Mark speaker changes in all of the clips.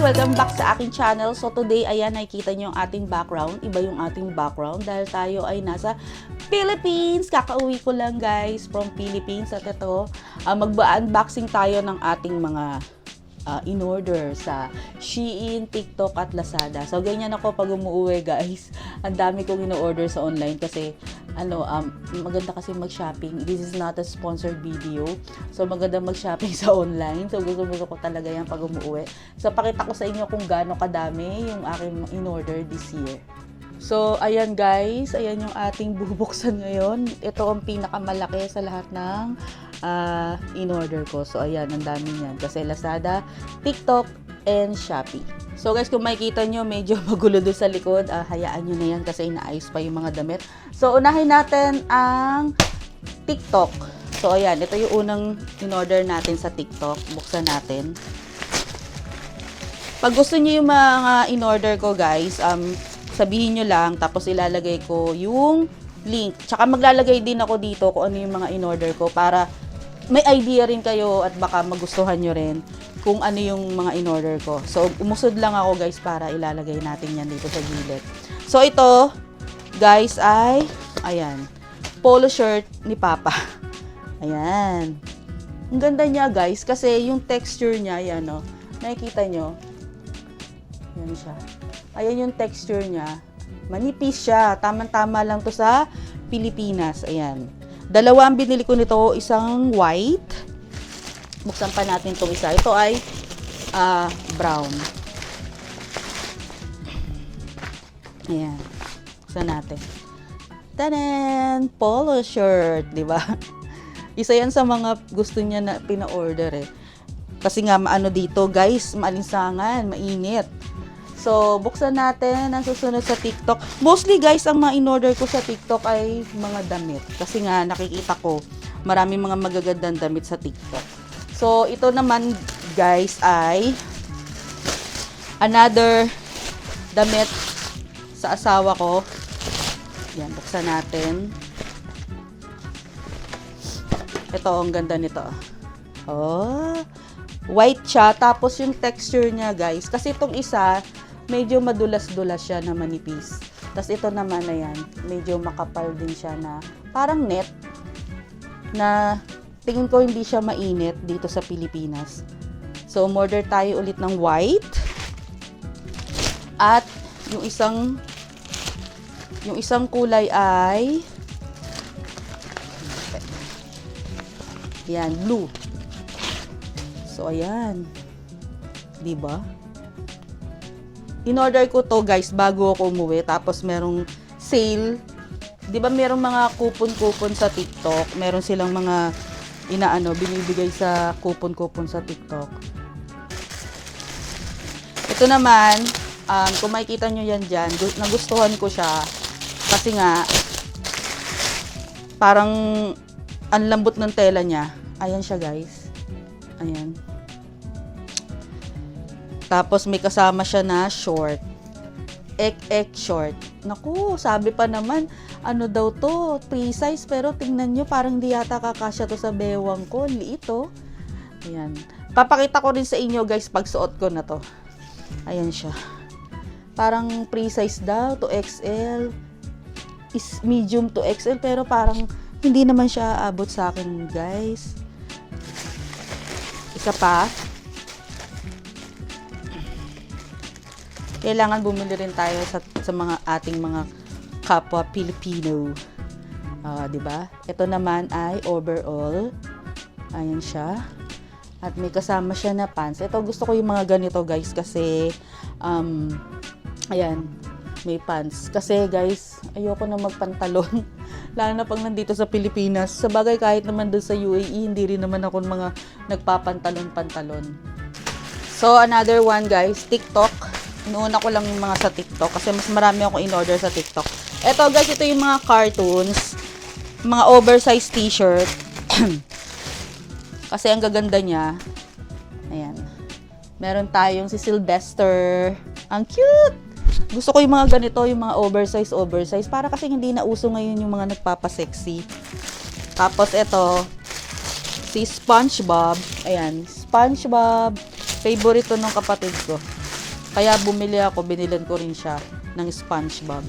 Speaker 1: Welcome back sa aking channel. So today, ayan, nakikita nyo yung ating background. Iba yung ating background dahil tayo ay nasa Philippines. Kakauwi ko lang guys from Philippines. At ito, mag-unboxing tayo ng ating mga in-order sa Shein, TikTok at Lazada. So ganyan ako pag umuwi guys. Ang dami kong in-order sa online kasi maganda kasi mag-shopping. This is not a sponsored video. So maganda mag-shopping sa online. So gusto ko talaga yan pag umuwi. So pakita ko sa inyo kung gaano kadami yung aking in-order this year. So, ayan guys, ayan yung ating bubuksan ngayon. Ito ang pinakamalaki sa lahat ng in-order ko. So, ayan, ang dami niyan. Kasi Lazada, TikTok, and Shopee. So guys, kung makikita nyo, medyo magulo doon sa likod. Hayaan nyo na yan kasi inaayos pa yung mga damit. So, unahin natin ang TikTok. So, ayan, ito yung unang in-order natin sa TikTok. Buksan natin. Pag gusto nyo yung mga in-order ko guys, sabihin nyo lang, tapos ilalagay ko yung link. Tsaka maglalagay din ako dito kung ano yung mga in-order ko para may idea rin kayo at baka magustuhan nyo rin kung ano yung mga in-order ko. So, umusod lang ako guys para ilalagay natin yan dito sa gilid. So, ito guys ay, ayan, polo shirt ni Papa. Ayan. Ang ganda niya guys kasi yung texture niya, yan o. Nakikita nyo? Yan siya. Ayan yung texture niya. Manipis siya. Tama-tama lang to sa Pilipinas. Ayan. Dalawa ang binili ko nito. Isang white. Buksan pa natin itong isa. Ito ay brown. Ayan. Buksan natin. Tanan! Polo shirt. Diba? Isa yan sa mga gusto niya na pina-order eh. Kasi nga maano dito guys. Maalinsangan. Mainit. So, buksan natin ang susunod sa TikTok. Mostly guys, ang mga in-order ko sa TikTok ay mga damit. Kasi nga, nakikita ko, marami mga magagandang damit sa TikTok. So, ito naman guys ay another damit sa asawa ko. Yan, buksan natin. Ito, ang ganda nito. Oh, white siya. Tapos yung texture niya guys. Kasi itong isa, medyo madulas-dulas siya na manipis. Tapos ito naman na yan, medyo makapal din siya na parang net na tingin ko hindi siya mainit dito sa Pilipinas. So, umorder tayo ulit ng white. At yung isang kulay ay yan, blue. So, ayan. Diba? In-order ko to guys bago ako umuwi. Tapos merong sale. Di ba merong mga coupon-coupon sa TikTok? Meron silang mga binibigay sa coupon-coupon sa TikTok. Ito naman, kung makikita nyo yan dyan, nagustuhan ko siya. Kasi nga, parang ang lambot ng tela niya. Ayan siya guys. Ayan. Tapos may kasama siya na short. Ek short. Naku, sabi pa naman, ano daw to, free size, pero tingnan nyo, parang di yata kakasya to sa bewang ko. Liit to. Ayan. Papakita ko rin sa inyo guys pag suot ko na to. Ayan siya. Parang free size daw, to XL. Is medium to XL, pero parang hindi naman siya abot sa akin guys. Isa pa. Kailangan bumili rin tayo sa mga ating mga kapwa Pilipino. Diba? Ito naman ay overall. Ayan siya. At may kasama siya na pants. Ito, gusto ko yung mga ganito guys kasi ayan, may pants. Kasi guys, ayoko na magpantalon. Lalo na pag nandito sa Pilipinas. Sa bagay, kahit naman doon sa UAE, hindi rin naman ako mga nagpapantalon-pantalon. So, another one guys, TikTok. Inuuna ko lang yung mga sa TikTok kasi mas marami ako in-order sa TikTok. Eto guys, ito yung mga cartoons, mga oversized t-shirt. Kasi ang gaganda niya. Ayan. Meron tayong si Sylvester. Ang cute! Gusto ko yung mga ganito, yung mga oversized. Para kasi hindi na uso ngayon yung mga nagpapasexy. Tapos ito, si SpongeBob. Ayan, SpongeBob. Favorite to ng kapatid ko. Kaya bumili ako, binilan ko rin siya ng SpongeBob.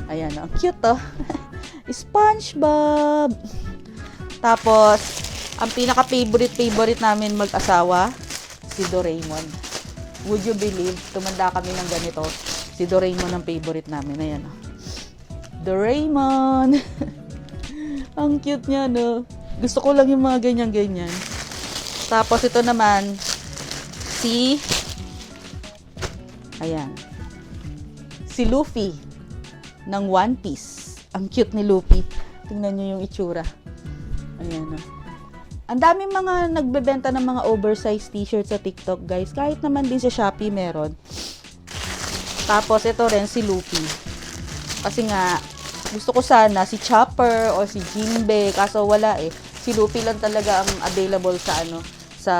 Speaker 1: Ayan, ang cute oh. SpongeBob! Tapos, ang pinaka-favorite namin mag-asawa, si Doraemon. Would you believe, tumanda kami ng ganito. Si Doraemon ang favorite namin. Ayan oh. Doraemon! Ang cute niya, no? Gusto ko lang yung mga ganyan-ganyan. Tapos, ito naman, si... Ayan. Si Luffy ng One Piece. Ang cute ni Luffy. Tingnan nyo yung itsura. Ayan na. Ang daming mga nagbebenta ng mga oversized t-shirt sa TikTok, guys. Kahit naman din sa Shopee meron. Tapos, ito rin si Luffy. Kasi nga, gusto ko sana si Chopper o si Jinbe. Kaso wala eh. Si Luffy lang talaga ang available sa sa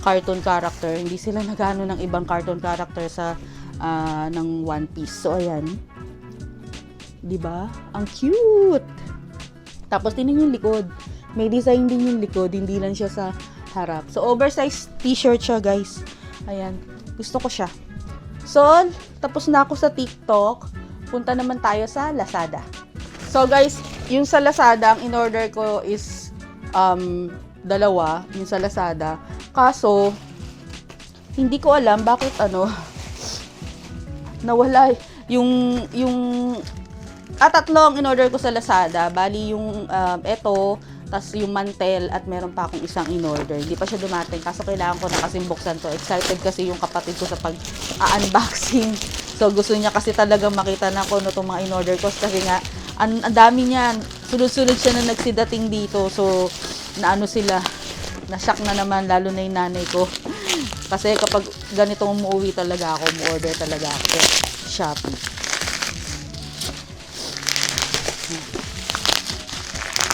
Speaker 1: cartoon character. Hindi sila nagano ng ibang cartoon character sa ng One Piece. So, ayan. 'Di ba? Ang cute! Tapos, tingnan yung likod. May design din yung likod. Hindi lang siya sa harap. So, oversized t-shirt siya, guys. Ayan. Gusto ko siya. So, tapos na ako sa TikTok. Punta naman tayo sa Lazada. So, guys, yung sa Lazada, ang in-order ko is dalawa. Yung sa Lazada. Kaso, hindi ko alam bakit nawala yung tatlo ang in-order ko sa Lazada. Bali yung eto, tas yung mantel at meron pa akong isang in-order. Hindi pa siya dumating kaso kailangan ko na kasing buksan to. Excited kasi yung kapatid ko sa pag-unboxing. So gusto niya kasi talagang makita na kung ano itong mga in-order ko kasi nga ang dami niyan. Sunod-sunod siya na nagsidating dito. So naano sila, na-shock na naman lalo na yung nanay ko. Kasi kapag ganitong umuwi talaga ako, mu-order talaga ako sa Shopee.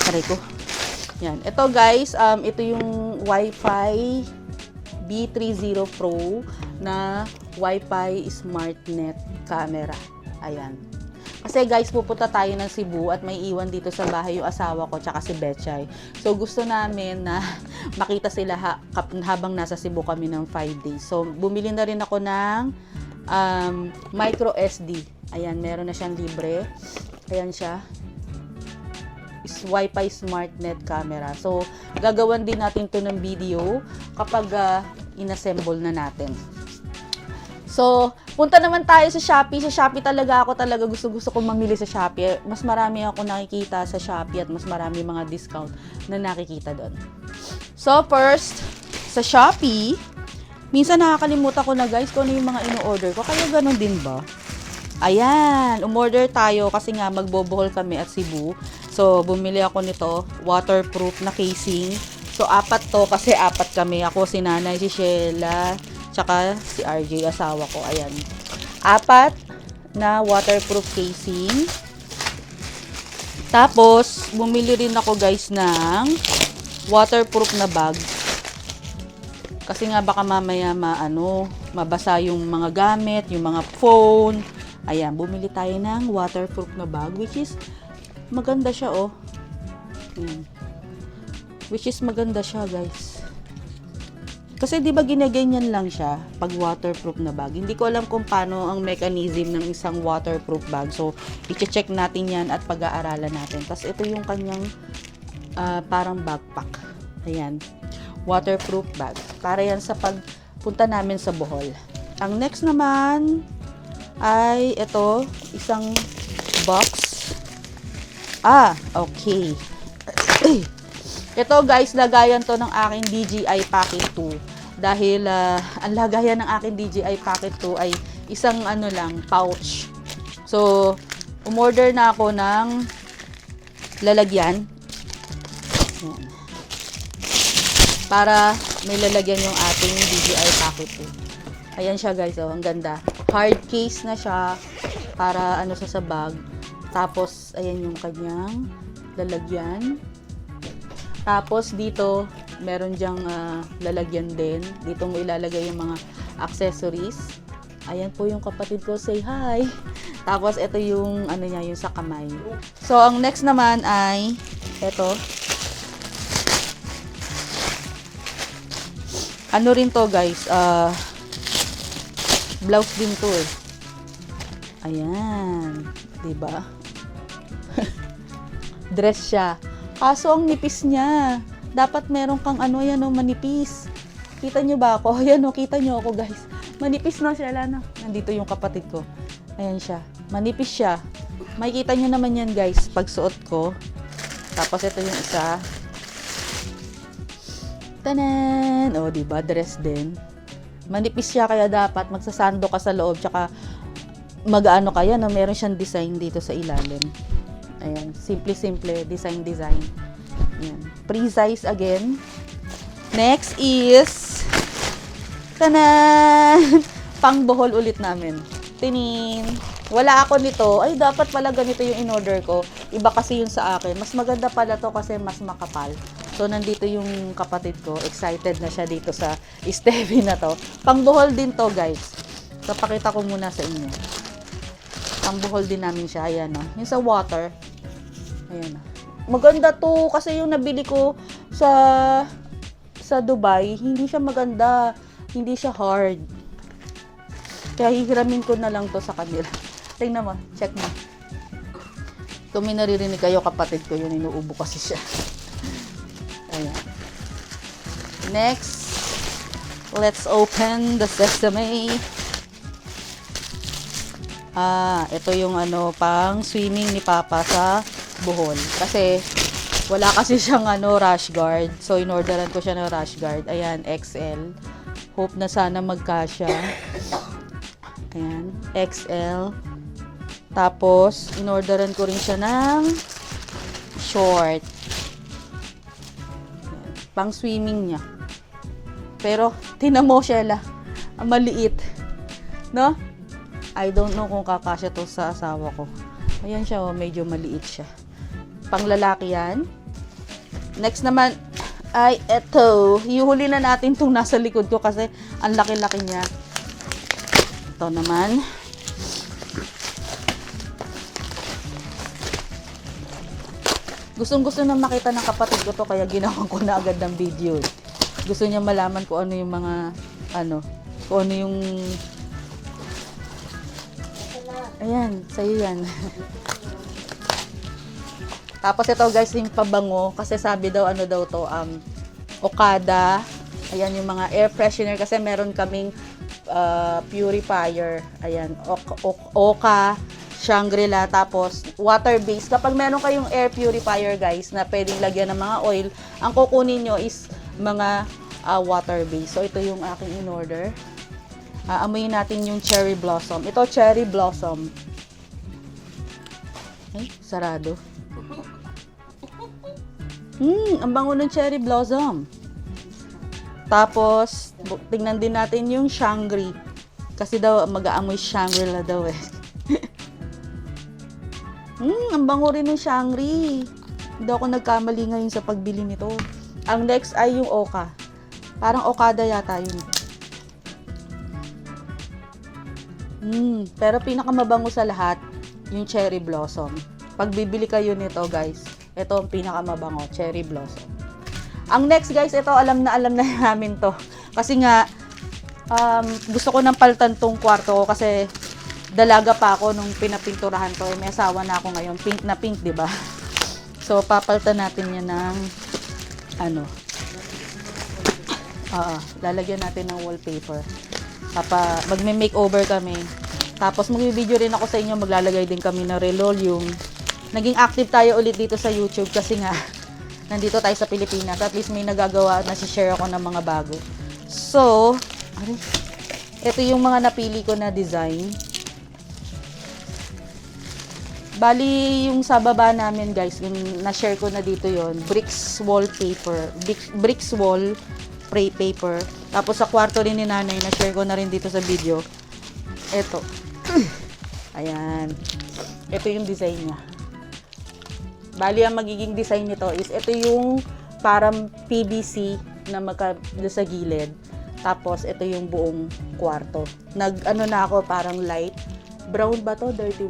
Speaker 1: Taray ko. Yan. Ito guys, ito yung Wi-Fi B30 Pro na Wi-Fi SmartNet camera. Ayan. Kasi guys, pupunta tayo ng Cebu at may iwan dito sa bahay yung asawa ko tsaka si Betchay. So gusto namin na makita sila habang nasa Cebu kami ng 5 days. So bumili na rin ako ng micro SD. Ayan, meron na siyang libre. Ayan siya. Is Wi-Fi SmartNet camera. So, gagawan din natin to ng video kapag inassemble na natin. So, punta naman tayo sa Shopee. Sa Shopee talaga gusto kong mamili sa Shopee. Mas marami ako nakikita sa Shopee at mas marami mga discount na nakikita doon. So, first, sa Shopee, minsan nakakalimutan ko na guys kung ano yung mga ino-order ko. Kaya ganun din ba? Ayan, umorder tayo kasi nga magbobohol kami at Cebu. So, bumili ako nito, waterproof na casing. So, 4 to kasi 4 kami. Ako, si nanay, si Sheila, tsaka si RJ, asawa ko. Ayan. 4 na waterproof casing. Tapos, bumili rin ako guys ng waterproof na bag. Kasi nga baka mamaya mabasa yung mga gamit, yung mga phone. Ayan, bumili tayo ng waterproof na bag, which is maganda siya, oh. Ayan. Which is maganda siya, guys. Kasi 'di ba ginaganyan lang siya pag waterproof na bag. Hindi ko alam kung paano ang mechanism ng isang waterproof bag. So, i-check natin 'yan at pag-aaralan natin. Tapos ito yung kanyang parang backpack. Ayan. Waterproof bag. Para yan sa pagpunta namin sa Bohol. Ang next naman ay ito, isang box. Okay. Ito guys, lagayan to ng aking DJI Pocket 2. Dahil ang lagayan ng aking DJI Pocket 2 ay isang pouch. So, umorder na ako ng lalagyan. Para may lalagyan yung ating DJI Pocket 2. Ayan siya guys, oh, ang ganda. Hard case na siya para sa bag. Tapos, ayan yung kanyang lalagyan. Tapos, dito, meron dyang lalagyan din. Dito mo ilalagay yung mga accessories. Ayan po yung kapatid ko, say hi. Tapos, ito yung, yung sa kamay. So, ang next naman ay, ito. Rin to guys, Blouse din to eh. Ayan. Diba? Dress siya. Kaso ang nipis niya. Dapat meron kang ano yan o, manipis. Kita nyo ba ako? Ayan o, kita nyo ako guys. Manipis na siya, Lana. Nandito yung kapatid ko. Ayan siya. Manipis siya. Makikita nyo naman yan guys, pag suot ko. Tapos ito yung isa. Tanan! O, diba? Dress din. Manipis siya, kaya dapat magsasando ka sa loob. Tsaka, mag-ano kaya, no? Meron siyang design dito sa ilalim. Ayan. Simple-simple. Design. Ayan. Pre-size again. Next is, tanan! Pangbohol ulit namin. Tinin! Wala ako nito. Ay, dapat pala ganito yung in-order ko. Iba kasi yung sa akin. Mas maganda pala to kasi mas makapal. So, nandito yung kapatid ko. Excited na siya dito sa Stevie na to. Pangbuhol din to, guys. So, pakita ko muna sa inyo. Pangbuhol din namin siya. Ayan, no? Yung sa water. Ayan, no? Maganda to. Kasi yung nabili ko sa Dubai, hindi siya maganda. Hindi siya hard. Kaya hihiramin ko na lang to sa kanila. Tingnan mo. Check mo. Kung may naririnig kayo, kapatid ko yun. Inuubo kasi siya. Ayan. Next, let's open the sesame. Ito yung ano, pang swimming ni Papa sa Bohol. Kasi, wala kasi siyang ano, rash guard. So, inorderan ko siya ng rash guard. Ayan, XL. Hope na sana magkasya. Ayan, XL. Tapos, inorderan ko rin siya ng short. Pang swimming niya. Pero, tinan mo, Sheila. Ang maliit. No? I don't know kung kakasya to sa asawa ko. Ayan siya, oh, medyo maliit siya. Pang lalaki yan. Next naman, ay eto. Ihuli na natin itong nasa likod ko kasi ang laki-laki niya. Ito naman. Gustong-gusto na makita ng kapatid ko to kaya ginawan ko na agad ng video. Gusto niya malaman kung ano yung mga kung ano yung ayan, sa'yo yan. Tapos ito guys, yung pabango kasi sabi daw ano daw to Okada. Ayan yung mga air freshener kasi meron kaming purifier. Ayan, Oka, Shangri-La, tapos water-based. Kapag meron kayong air purifier guys na pwedeng lagyan ng mga oil, ang kukunin nyo is mga water-based. So ito yung aking in-order. Amuyin natin yung cherry blossom. Ito cherry blossom. Ay, sarado. Ang bango ng cherry blossom. Tapos, tingnan din natin yung Shangri. Kasi daw, mag-aamoy Shangri-La daw eh. Ang bango rin ng Shangri. Hindi ako nagkamali ngayon sa pagbili nito. Ang next ay yung Oka. Parang Okada yata yun. Pero pinakamabango sa lahat, yung cherry blossom. Pag bibili kayo nito guys, ito ang pinakamabango, cherry blossom. Ang next guys, ito alam na namin to. Kasi nga, gusto ko nang palitan tong kwarto ko kasi dalaga pa ako nung pinapinturahan to. May asawa na ako ngayon, pink na pink, di ba? So, papalitan natin yan ng lalagyan natin ng wallpaper. Magme-makeover kami. Tapos mag-video rin ako sa inyo, maglalagay din kami ng relolium. Naging active tayo ulit dito sa YouTube kasi nga nandito tayo sa Pilipinas. At least may nagagawa na share ako ng mga bago. So, ito yung mga napili ko na design. Bali, yung sa baba namin guys, yung na-share ko na dito yon, bricks wallpaper, bricks wall paper. Tapos sa kwarto rin ni nanay, na-share ko na rin dito sa video. Ito. Ayan. Ito yung design niya. Bali, ang magiging design nito is, ito yung parang PVC na sa gilid. Tapos, ito yung buong kwarto. Na ako, parang light. Brown ba to? Dirty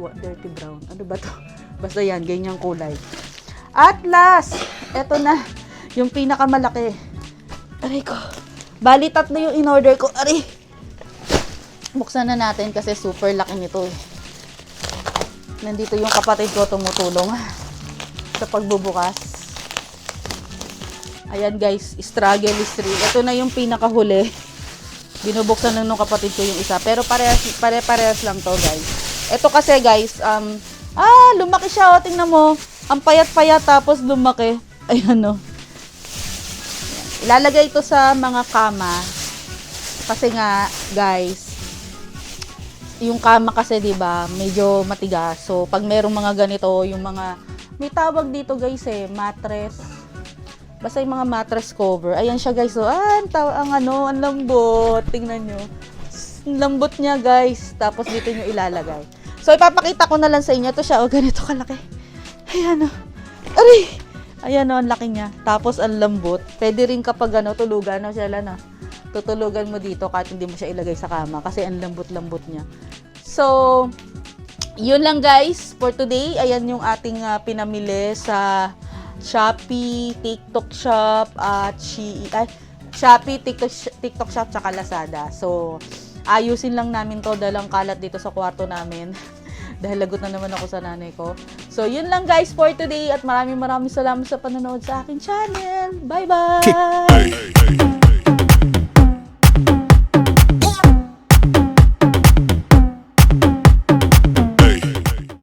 Speaker 1: brown. Ano ba to? Basta yan, ganyang kulay. At last, ito na. Yung pinakamalaki. Aray ko. Bali, tatlo yung in-order ko. Aray. Buksan na natin kasi super laki nito eh. Nandito yung kapatid ko tumutulong sa pagbubukas. Ayan guys, struggle is real. Ito na yung pinakahuli. Binubuksan lang nung kapatid ko yung isa. Pero pare-parehas lang to guys. Ito kasi guys, lumaki siya. O, tingnan mo. Ang payat-payat tapos lumaki. Ayan o. Ilalagay ito sa mga kama. Kasi nga, guys, yung kama kasi 'di ba, medyo matigas. So, pag merong mga ganito, yung mga may tawag dito guys mattress. Basta yung mga mattress cover. Ayan siya guys. So, ang lambot. Tingnan nyo. Ang lambot niya guys. Tapos dito nyo ilalagay. So, ipapakita ko na lang sa inyo. Ito siya. O, ganito kalaki. Ayan o. Aray! Ayan o, ang laki niya. Tapos, ang lambot. Pwede rin kapag tulugan. Tutulugan mo dito kahit hindi mo siya ilagay sa kama. Kasi ang lambot-lambot niya. So, yun lang guys. For today, ayan yung ating pinamili sa Shopee, TikTok Shop, at Shopee, TikTok Shop, tsaka Lazada. So, ayusin lang namin to dahil ang kalat dito sa kwarto namin. Dahil lagot na naman ako sa nanay ko. So, yun lang guys for today at maraming salamat sa panonood sa aking channel. Bye-bye!